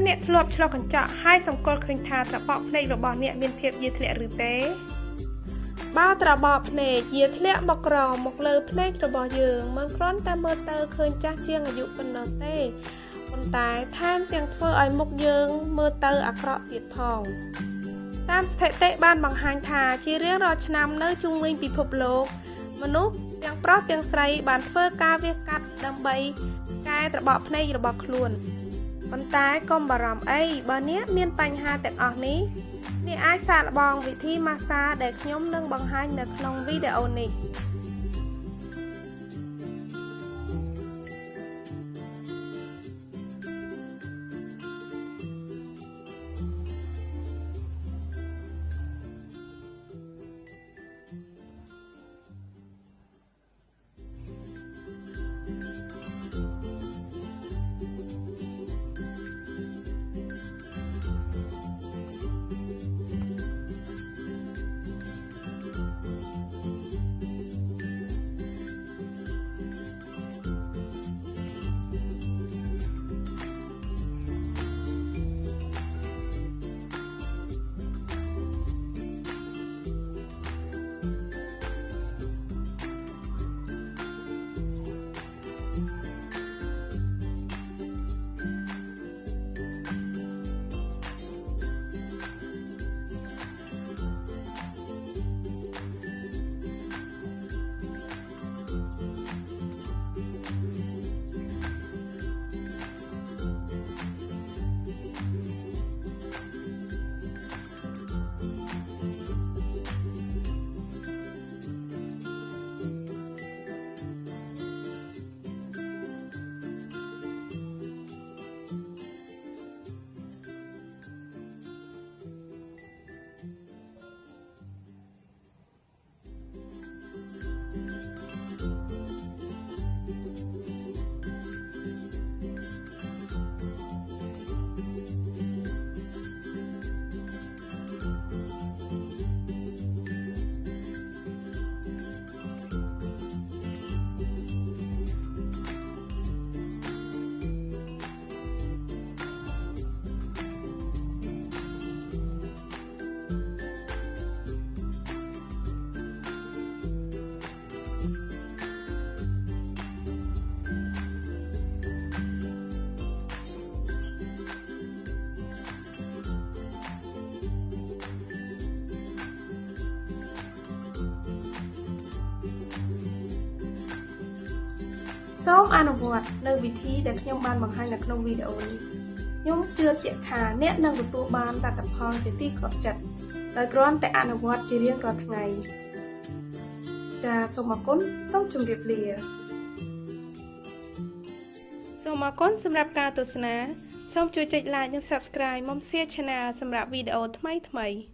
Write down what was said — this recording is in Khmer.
អ្នកធ្លាប់ឆ្លុះកញ្ចក់ហើយសម្គាល់ឃើញថាត្របកភ្នែករបស់អ្នកមានភាពយាធ្លាក់ឬទេបើត្របកភ្នែកយាធ្លាក់មកក្រមកលើភ្នែករបស់យើងមិនគ្រាន់តែមើលទៅឃើញចាស់ជាងអាយុប៉ុណ្ណោះទេប៉ុន្តែថែមទាំងធ្វើឲ្យមុខយើងមើលទៅអាក្រក់ទៀតផងតាមស្ថិតិបានបង្ហាញថាជារៀងរាល់ឆ្នាំនៅជុំវិញពិភពលោកមនុស្សទាំងប្រុសទាំងស្រីបានធ្វើការវះកាត់ដើម្បីកែត្របកភ្នែករបស់ខ្លួនប៉ុន្តែកុំបារម្ភអីបើអ្នកមានបញ្ហាទាំងអស់នេះអ្នកអាចសាកល្បងវិធីម៉ាស្សាដែលខ្ញុំនឹងបង្ហាញនៅក្នុងវីដេអូនេះសូមអនុវត្តនៅវិធីដែលខ្ញុំបានបង្ហាញនៅក្នុងវីដេអូនេះខ្ញុំជឿជាក់ថាអ្នកនឹងទទួលបានលទ្ធផលជាទីគាប់ចិត្តដោយគ្រាន់តែអនុវត្តជារៀងរាល់ថ្ងៃចាសូមអរគុណសូមជម្រាបលាសូមអរគុណសម្រាប់ការទស្សនាសូមជួយចុច like និង Subscribe មុំសៀ Channel សម្រាប់វីដេអូថ្មីៗ